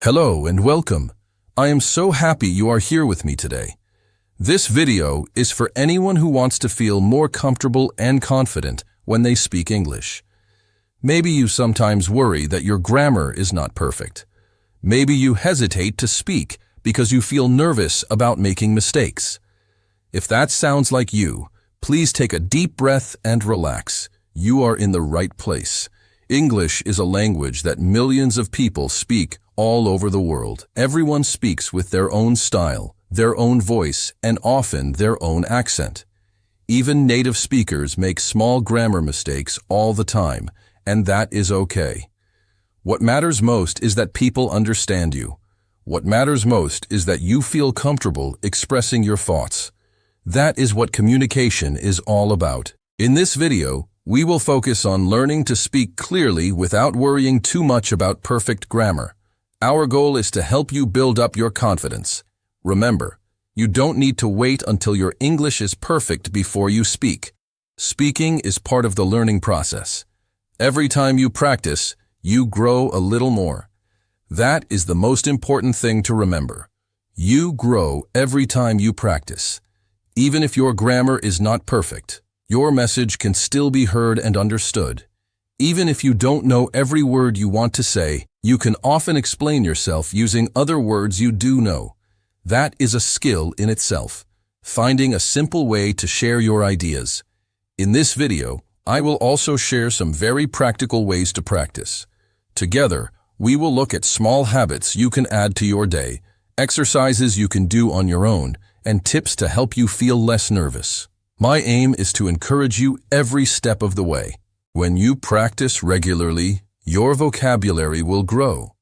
Hello and welcome. I am so happy you are here with me today. This video is for anyone who wants to feel more comfortable and confident when they speak English. Maybe you sometimes worry that your grammar is not perfect. Maybe you hesitate to speak because you feel nervous about making mistakes. If that sounds like you, please take a deep breath and relax. You are in the right place. English is a language that millions of people speak all over the world. Everyone speaks with their own style, their own voice, and often their own accent. Even native speakers make small grammar mistakes all the time, and that is okay. What matters most is that people understand you. What matters most is that you feel comfortable expressing your thoughts. That is what communication is all about. In this video, we will focus on learning to speak clearly without worrying too much about perfect grammar. Our goal is to help you build up your confidence. Remember, you don't need to wait until your English is perfect before you speak. Speaking is part of the learning process. Every time you practice, you grow a little more. That is the most important thing to remember. You grow every time you practice. Even if your grammar is not perfect, your message can still be heard and understood. Even if you don't know every word you want to say, you can often explain yourself using other words you do know. That is a skill in itself, finding a simple way to share your ideas. In this video, I will also share some very practical ways to practice. Together, we will look at small habits you can add to your day, exercises you can do on your own, and tips to help you feel less nervous. My aim is to encourage you every step of the way. When you practice regularly, your vocabulary will grow.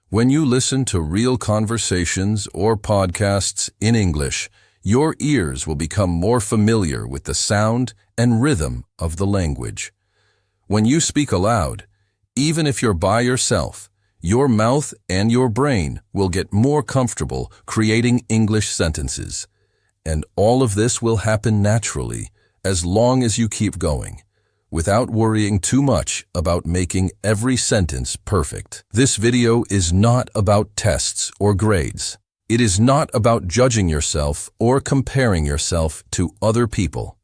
When you listen to real conversations or podcasts in English, your ears will become more familiar with the sound and rhythm of the language. When you speak aloud, even if you're by yourself, your mouth and your brain will get more comfortable creating English sentences. And all of this will happen naturally as long as you keep going, without worrying too much about making every sentence perfect. This video is not about tests or grades. It is not about judging yourself or comparing yourself to other people.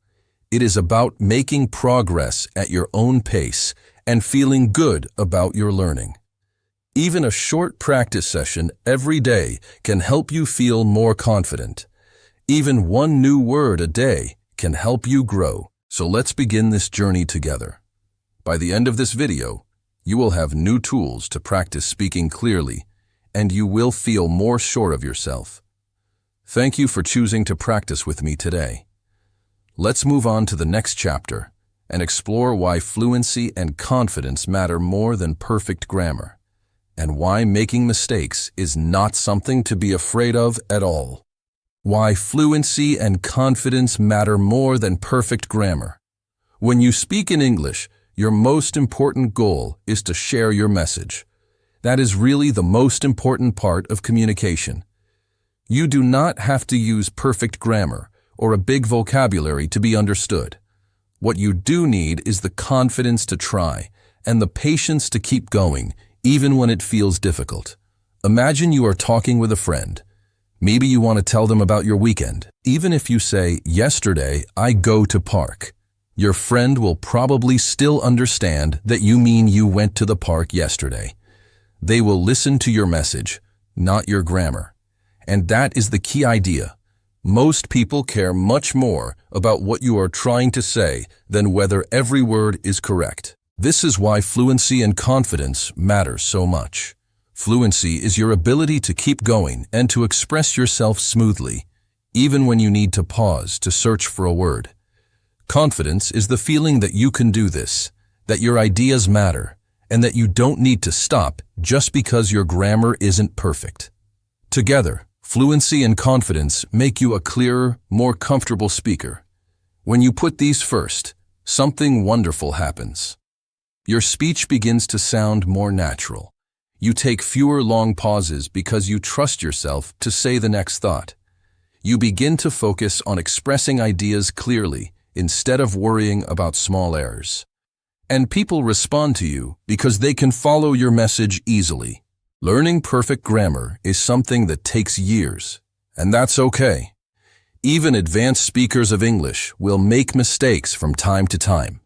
It is about making progress at your own pace and feeling good about your learning. Even a short practice session every day can help you feel more confident. Even one new word a day can help you grow. So let's begin this journey together. By the end of this video, you will have new tools to practice speaking clearly, and you will feel more sure of yourself. Thank you for choosing to practice with me today. Let's move on to the next chapter and explore why fluency and confidence matter more than perfect grammar, and why making mistakes is not something to be afraid of at all. Why fluency and confidence matter more than perfect grammar. When you speak in English, your most important goal is to share your message. That is really the most important part of communication. You do not have to use perfect grammar or a big vocabulary to be understood. What you do need is the confidence to try and the patience to keep going, even when it feels difficult. Imagine you are talking with a friend. Maybe you want to tell them about your weekend. Even if you say, "Yesterday, I go to park," your friend will probably still understand that you mean you went to the park yesterday. They will listen to your message, not your grammar. And that is the key idea. Most people care much more about what you are trying to say than whether every word is correct. This is why fluency and confidence matter so much. Fluency is your ability to keep going and to express yourself smoothly, even when you need to pause to search for a word. Confidence is the feeling that you can do this, that your ideas matter, and that you don't need to stop just because your grammar isn't perfect. Together, fluency and confidence make you a clearer, more comfortable speaker. When you put these first, something wonderful happens. Your speech begins to sound more natural. You take fewer long pauses because you trust yourself to say the next thought. You begin to focus on expressing ideas clearly instead of worrying about small errors. And people respond to you because they can follow your message easily. Learning perfect grammar is something that takes years, and that's okay. Even advanced speakers of English will make mistakes from time to time.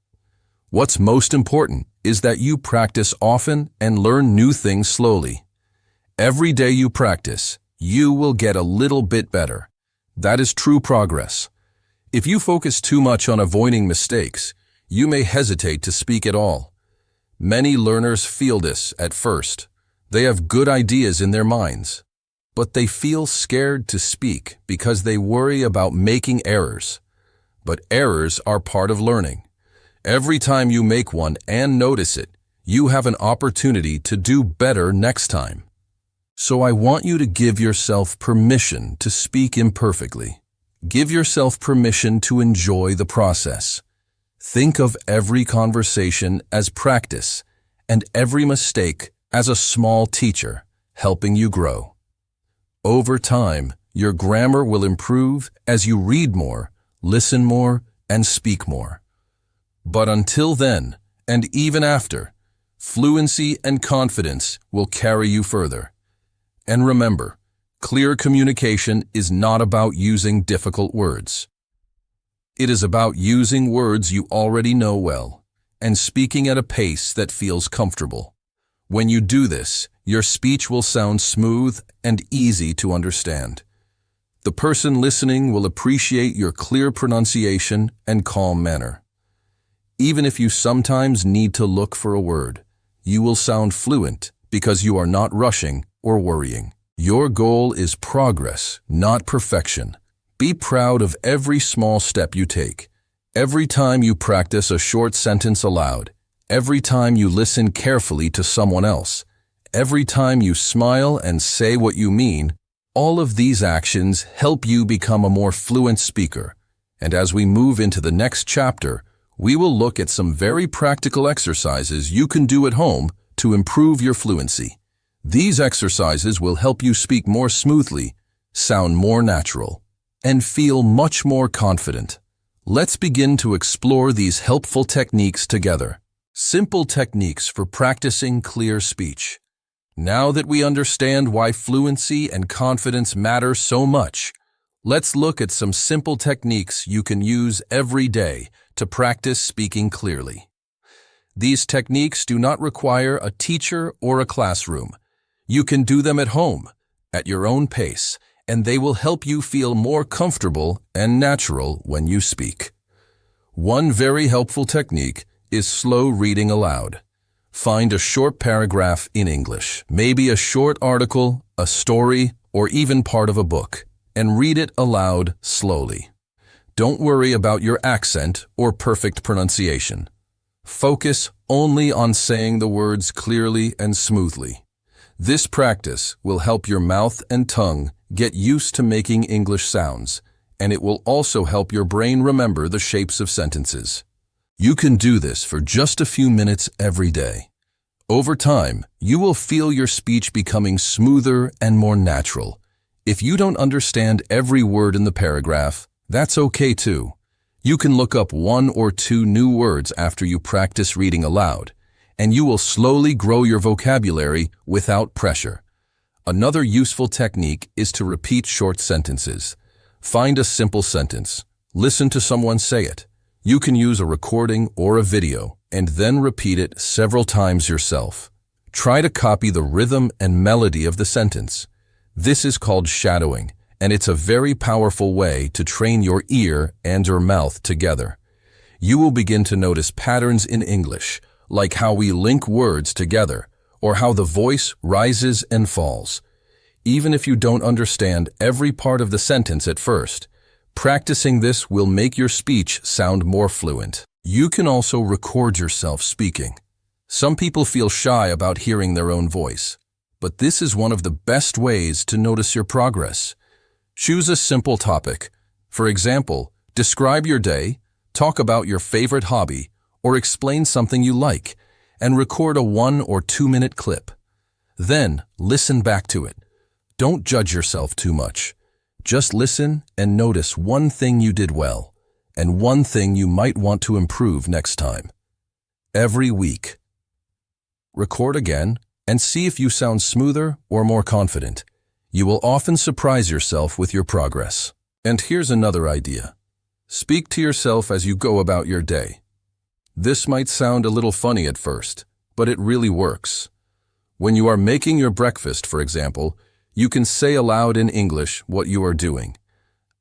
What's most important is that you practice often and learn new things slowly. Every day you practice, you will get a little bit better. That is true progress. If you focus too much on avoiding mistakes, you may hesitate to speak at all. Many learners feel this at first. They have good ideas in their minds, but they feel scared to speak because they worry about making errors. But errors are part of learning. Every time you make one and notice it, you have an opportunity to do better next time. So I want you to give yourself permission to speak imperfectly. Give yourself permission to enjoy the process. Think of every conversation as practice and every mistake as a small teacher helping you grow. Over time, your grammar will improve as you read more, listen more, and speak more. But until then, and even after, fluency and confidence will carry you further. And remember, clear communication is not about using difficult words. It is about using words you already know well and speaking at a pace that feels comfortable. When you do this, your speech will sound smooth and easy to understand. The person listening will appreciate your clear pronunciation and calm manner. Even if you sometimes need to look for a word, you will sound fluent because you are not rushing or worrying. Your goal is progress, not perfection. Be proud of every small step you take. Every time you practice a short sentence aloud, every time you listen carefully to someone else, every time you smile and say what you mean, all of these actions help you become a more fluent speaker. And as we move into the next chapter, we will look at some very practical exercises you can do at home to improve your fluency. These exercises will help you speak more smoothly, sound more natural, and feel much more confident. Let's begin to explore these helpful techniques together. Simple techniques for practicing clear speech. Now that we understand why fluency and confidence matter so much, let's look at some simple techniques you can use every day to practice speaking clearly. These techniques do not require a teacher or a classroom. You can do them at home, at your own pace, and they will help you feel more comfortable and natural when you speak. One very helpful technique is slow reading aloud. Find a short paragraph in English, maybe a short article, a story, or even part of a book, and read it aloud slowly. Don't worry about your accent or perfect pronunciation. Focus only on saying the words clearly and smoothly. This practice will help your mouth and tongue get used to making English sounds, and it will also help your brain remember the shapes of sentences. You can do this for just a few minutes every day. Over time, you will feel your speech becoming smoother and more natural. If you don't understand every word in the paragraph, that's okay too. You can look up 1 or 2 new words after you practice reading aloud, and you will slowly grow your vocabulary without pressure. Another useful technique is to repeat short sentences. Find a simple sentence. Listen to someone say it. You can use a recording or a video, and then repeat it several times yourself. Try to copy the rhythm and melody of the sentence. This is called shadowing, and it's a very powerful way to train your ear and your mouth together. You will begin to notice patterns in English, like how we link words together, or how the voice rises and falls. Even if you don't understand every part of the sentence at first, practicing this will make your speech sound more fluent. You can also record yourself speaking. Some people feel shy about hearing their own voice, but this is one of the best ways to notice your progress. Choose a simple topic. For example, describe your day, talk about your favorite hobby, or explain something you like, and record a 1 or 2 minute clip. Then, listen back to it. Don't judge yourself too much. Just listen and notice one thing you did well, and one thing you might want to improve next time. Every week. Record again and see if you sound smoother or more confident. You will often surprise yourself with your progress. And here's another idea. Speak to yourself as you go about your day. This might sound a little funny at first, but it really works. When you are making your breakfast, for example, you can say aloud in English what you are doing.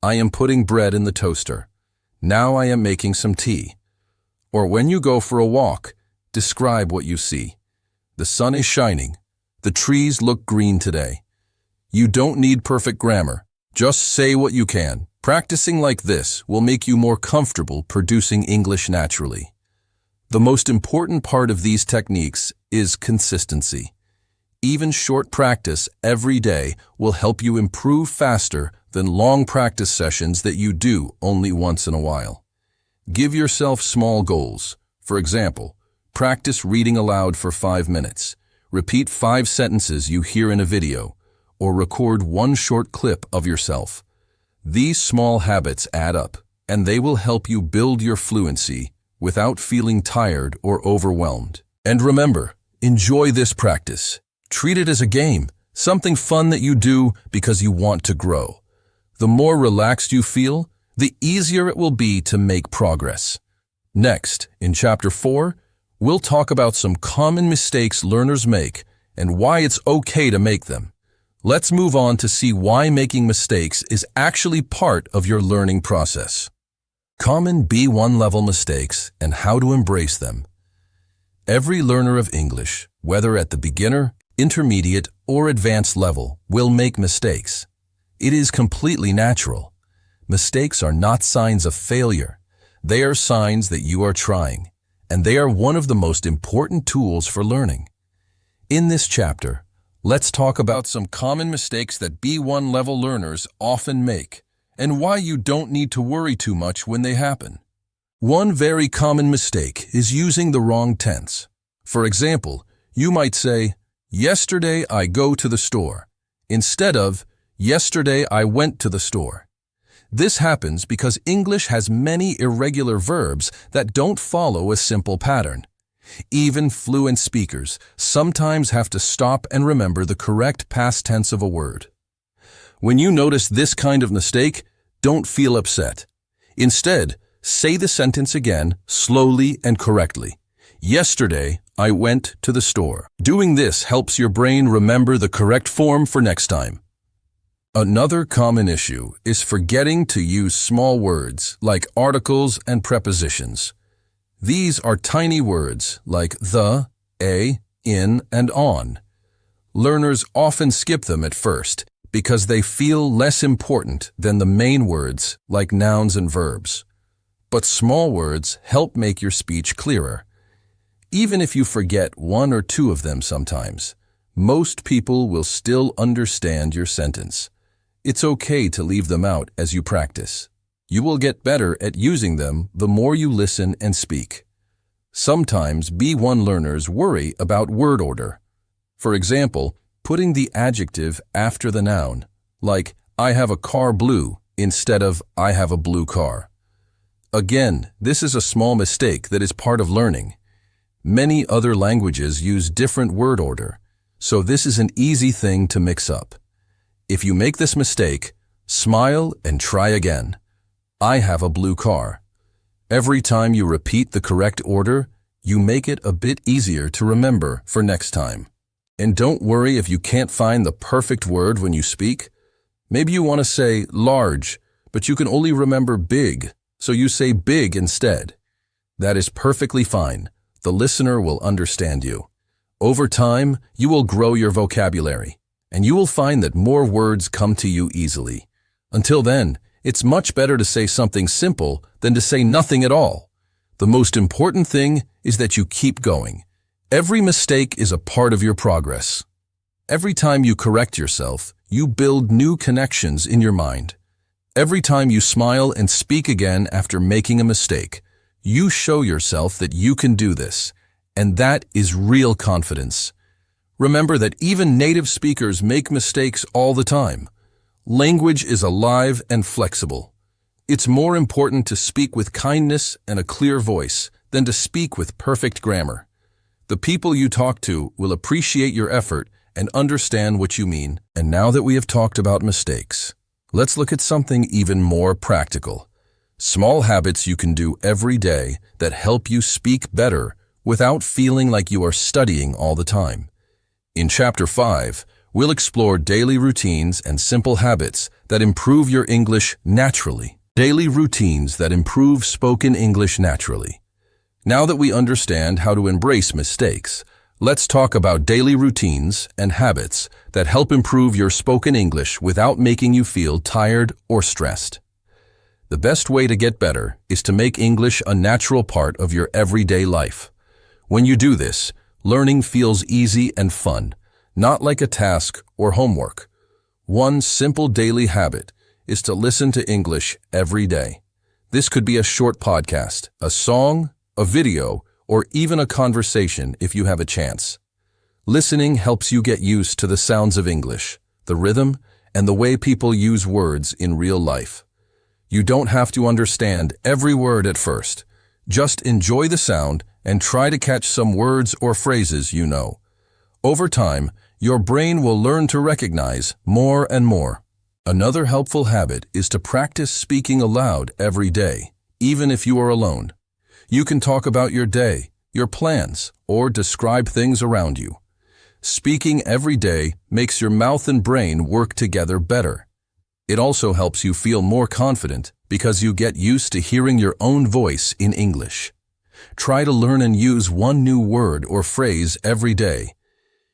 I am putting bread in the toaster. Now I am making some tea. Or when you go for a walk, describe what you see. The sun is shining. The trees look green today. You don't need perfect grammar. Just say what you can. Practicing like this will make you more comfortable producing English naturally. The most important part of these techniques is consistency. Even short practice every day will help you improve faster than long practice sessions that you do only once in a while. Give yourself small goals. For example, practice reading aloud for 5 minutes. Repeat 5 sentences you hear in a video, or record one short clip of yourself. These small habits add up, and they will help you build your fluency without feeling tired or overwhelmed. And remember, enjoy this practice. Treat it as a game, something fun that you do because you want to grow. The more relaxed you feel, the easier it will be to make progress. Next, in Chapter 4, we'll talk about some common mistakes learners make and why it's okay to make them. Let's move on to see why making mistakes is actually part of your learning process. Common B1 level mistakes and how to embrace them. Every learner of English, whether at the beginner, intermediate, or advanced level, will make mistakes. It is completely natural. Mistakes are not signs of failure. They are signs that you are trying, and they are one of the most important tools for learning. In this chapter, let's talk about some common mistakes that B1 level learners often make, and why you don't need to worry too much when they happen. One very common mistake is using the wrong tense. For example, you might say, "Yesterday I go to the store," instead of, "Yesterday I went to the store." This happens because English has many irregular verbs that don't follow a simple pattern. Even fluent speakers sometimes have to stop and remember the correct past tense of a word. When you notice this kind of mistake, don't feel upset. Instead, say the sentence again, slowly and correctly. Yesterday, I went to the store. Doing this helps your brain remember the correct form for next time. Another common issue is forgetting to use small words like articles and prepositions. These are tiny words like the, a, in, and on. Learners often skip them at first because they feel less important than the main words like nouns and verbs. But small words help make your speech clearer. Even if you forget 1 or 2 of them sometimes, most people will still understand your sentence. It's okay to leave them out as you practice. You will get better at using them the more you listen and speak. Sometimes B1 learners worry about word order. For example, putting the adjective after the noun, like "I have a car blue" instead of "I have a blue car." Again, this is a small mistake that is part of learning. Many other languages use different word order, so this is an easy thing to mix up. If you make this mistake, smile and try again. I have a blue car. Every time you repeat the correct order, you make it a bit easier to remember for next time. And don't worry if you can't find the perfect word when you speak. Maybe you want to say large, but you can only remember big, so you say big instead. That is perfectly fine. The listener will understand you. Over time, you will grow your vocabulary, and you will find that more words come to you easily. Until then, it's much better to say something simple than to say nothing at all. The most important thing is that you keep going. Every mistake is a part of your progress. Every time you correct yourself, you build new connections in your mind. Every time you smile and speak again after making a mistake, you show yourself that you can do this, and that is real confidence. Remember that even native speakers make mistakes all the time. Language is alive and flexible. It's more important to speak with kindness and a clear voice than to speak with perfect grammar. The people you talk to will appreciate your effort and understand what you mean. And now that we have talked about mistakes, let's look at something even more practical. Small habits you can do every day that help you speak better without feeling like you are studying all the time. In Chapter 5, we'll explore daily routines and simple habits that improve your English naturally. Daily routines that improve spoken English naturally. Now that we understand how to embrace mistakes, let's talk about daily routines and habits that help improve your spoken English without making you feel tired or stressed. The best way to get better is to make English a natural part of your everyday life. When you do this, learning feels easy and fun, not like a task or homework. One simple daily habit is to listen to English every day. This could be a short podcast, a song, a video, or even a conversation if you have a chance. Listening helps you get used to the sounds of English, the rhythm, and the way people use words in real life. You don't have to understand every word at first. Just enjoy the sound and try to catch some words or phrases you know. Over time, your brain will learn to recognize more and more. Another helpful habit is to practice speaking aloud every day, even if you are alone. You can talk about your day, your plans, or describe things around you. Speaking every day makes your mouth and brain work together better. It also helps you feel more confident because you get used to hearing your own voice in English. Try to learn and use one new word or phrase every day.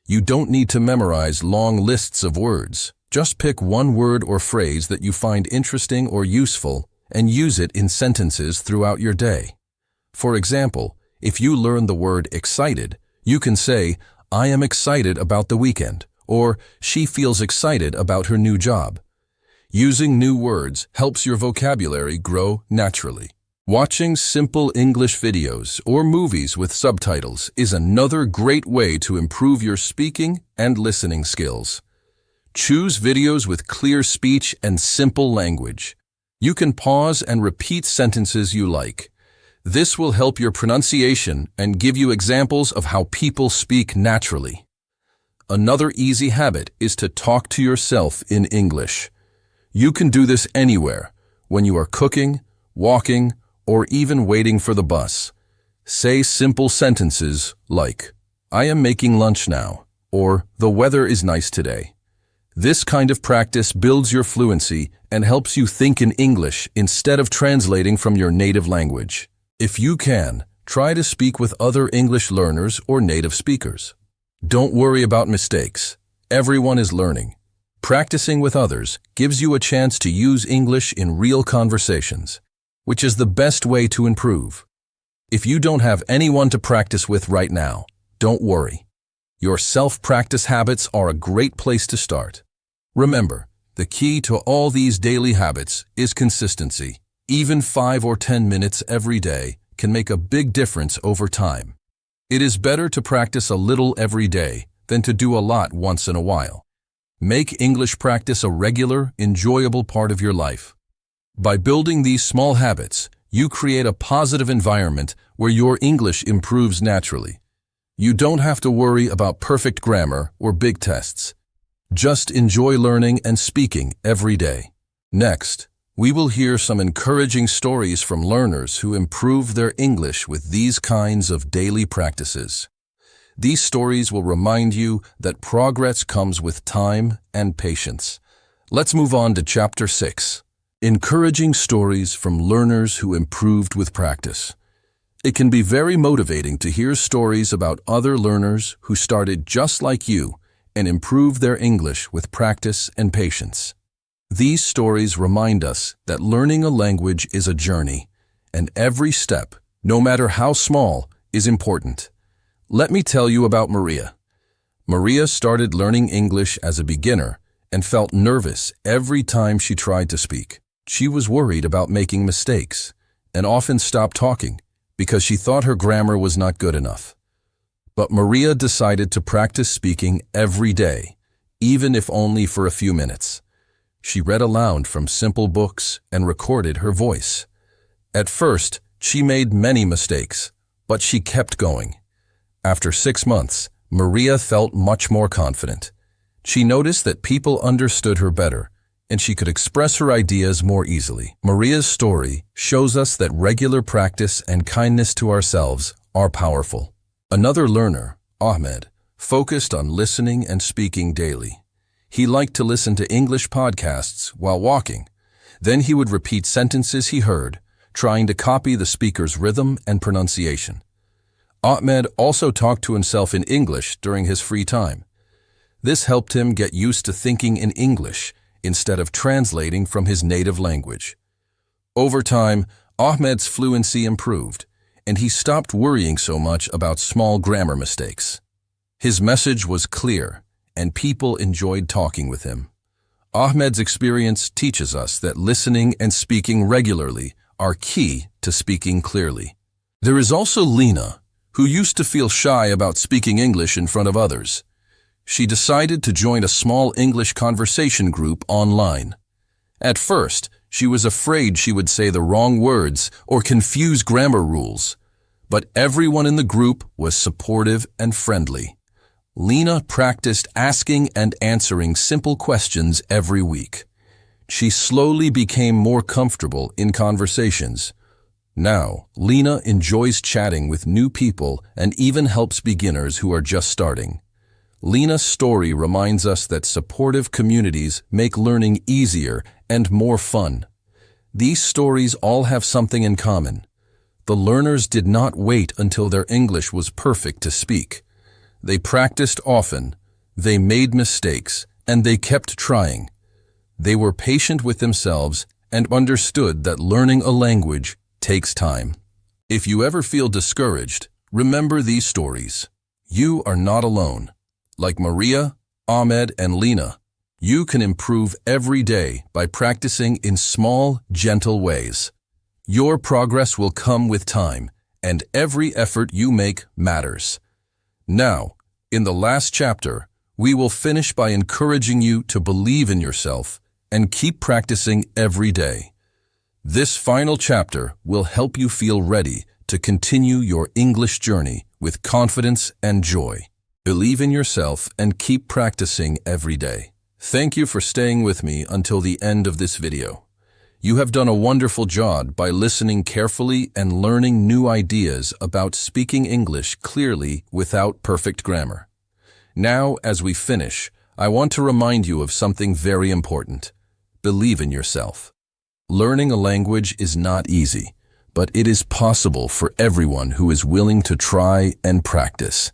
You don't need to memorize long lists of words. Just pick one word or phrase that you find interesting or useful and use it in sentences throughout your day. For example, if you learn the word excited, you can say, "I am excited about the weekend," or "She feels excited about her new job." Using new words helps your vocabulary grow naturally. Watching simple English videos or movies with subtitles is another great way to improve your speaking and listening skills. Choose videos with clear speech and simple language. You can pause and repeat sentences you like. This will help your pronunciation and give you examples of how people speak naturally. Another easy habit is to talk to yourself in English. You can do this anywhere, when you are cooking, walking, or even waiting for the bus. Say simple sentences like, "I am making lunch now," or "The weather is nice today." This kind of practice builds your fluency and helps you think in English instead of translating from your native language. If you can, try to speak with other English learners or native speakers. Don't worry about mistakes. Everyone is learning. Practicing with others gives you a chance to use English in real conversations, which is the best way to improve. If you don't have anyone to practice with right now, don't worry. Your self-practice habits are a great place to start. Remember, the key to all these daily habits is consistency. Even 5 or 10 minutes every day can make a big difference over time. It is better to practice a little every day than to do a lot once in a while. Make English practice a regular, enjoyable part of your life. By building these small habits, you create a positive environment where your English improves naturally. You don't have to worry about perfect grammar or big tests. Just enjoy learning and speaking every day. Next, we will hear some encouraging stories from learners who improve their English with these kinds of daily practices. These stories will remind you that progress comes with time and patience. Let's move on to Chapter 6. Encouraging stories from learners who improved with practice. It can be very motivating to hear stories about other learners who started just like you and improved their English with practice and patience. These stories remind us that learning a language is a journey, and every step, no matter how small, is important. Let me tell you about Maria. Maria started learning English as a beginner and felt nervous every time she tried to speak. She was worried about making mistakes and often stopped talking because she thought her grammar was not good enough. But Maria decided to practice speaking every day, even if only for a few minutes. She read aloud from simple books and recorded her voice. At first, she made many mistakes, but she kept going. After 6 months, Maria felt much more confident. She noticed that people understood her better, and she could express her ideas more easily. Maria's story shows us that regular practice and kindness to ourselves are powerful. Another learner, Ahmed, focused on listening and speaking daily. He liked to listen to English podcasts while walking. Then he would repeat sentences he heard, trying to copy the speaker's rhythm and pronunciation. Ahmed also talked to himself in English during his free time. This helped him get used to thinking in English instead of translating from his native language. Over time, Ahmed's fluency improved, and he stopped worrying so much about small grammar mistakes. His message was clear, and people enjoyed talking with him. Ahmed's experience teaches us that listening and speaking regularly are key to speaking clearly. There is also Lena, who used to feel shy about speaking English in front of others. She decided to join a small English conversation group online. At first, she was afraid she would say the wrong words or confuse grammar rules, but everyone in the group was supportive and friendly. Lena practiced asking and answering simple questions every week. She slowly became more comfortable in conversations. Now, Lena enjoys chatting with new people and even helps beginners who are just starting. Lena's story reminds us that supportive communities make learning easier and more fun. These stories all have something in common. The learners did not wait until their English was perfect to speak. They practiced often, they made mistakes, and they kept trying. They were patient with themselves and understood that learning a language takes time. If you ever feel discouraged, remember these stories. You are not alone. Like Maria, Ahmed, and Lena, you can improve every day by practicing in small, gentle ways. Your progress will come with time, and every effort you make matters. Now, in the last chapter, we will finish by encouraging you to believe in yourself and keep practicing every day. This final chapter will help you feel ready to continue your English journey with confidence and joy. Believe in yourself and keep practicing every day. Thank you for staying with me until the end of this video. You have done a wonderful job by listening carefully and learning new ideas about speaking English clearly without perfect grammar. Now, as we finish, I want to remind you of something very important. Believe in yourself. Learning a language is not easy, but it is possible for everyone who is willing to try and practice.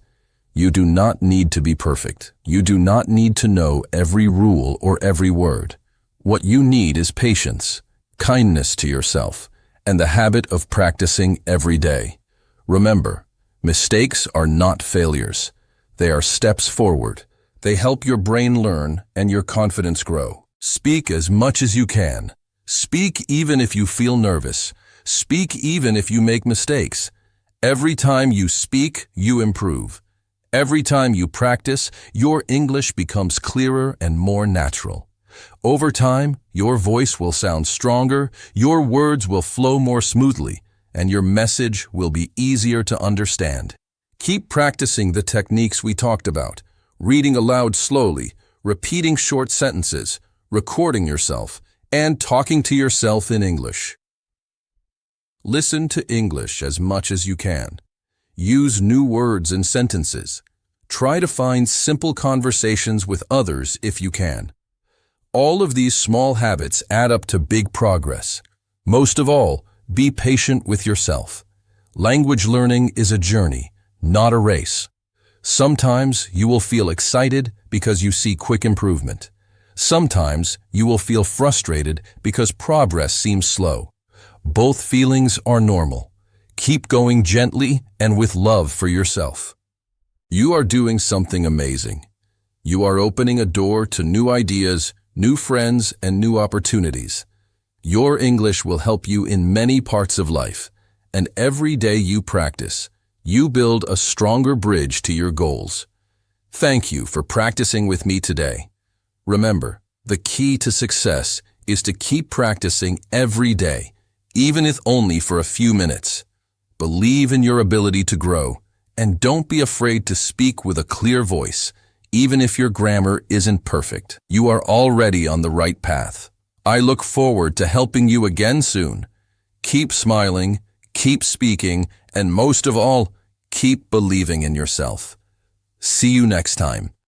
You do not need to be perfect. You do not need to know every rule or every word. What you need is patience, kindness to yourself, and the habit of practicing every day. Remember, mistakes are not failures. They are steps forward. They help your brain learn and your confidence grow. Speak as much as you can. Speak even if you feel nervous. Speak even if you make mistakes. Every time you speak, you improve. Every time you practice, your English becomes clearer and more natural. Over time, your voice will sound stronger, your words will flow more smoothly, and your message will be easier to understand. Keep practicing the techniques we talked about, reading aloud slowly, repeating short sentences, recording yourself, and talking to yourself in English. Listen to English as much as you can. Use new words and sentences. Try to find simple conversations with others if you can. All of these small habits add up to big progress. Most of all, be patient with yourself. Language learning is a journey, not a race. Sometimes you will feel excited because you see quick improvement. Sometimes you will feel frustrated because progress seems slow. Both feelings are normal. Keep going gently and with love for yourself. You are doing something amazing. You are opening a door to new ideas, new friends, and new opportunities. Your English will help you in many parts of life, and every day you practice, you build a stronger bridge to your goals. Thank you for practicing with me today. Remember, the key to success is to keep practicing every day, even if only for a few minutes. Believe in your ability to grow, And don't be afraid to speak with a clear voice, even if your grammar isn't perfect. You are already on the right path. I look forward to helping you again soon. Keep smiling, keep speaking, and most of all, keep believing in yourself. See you next time.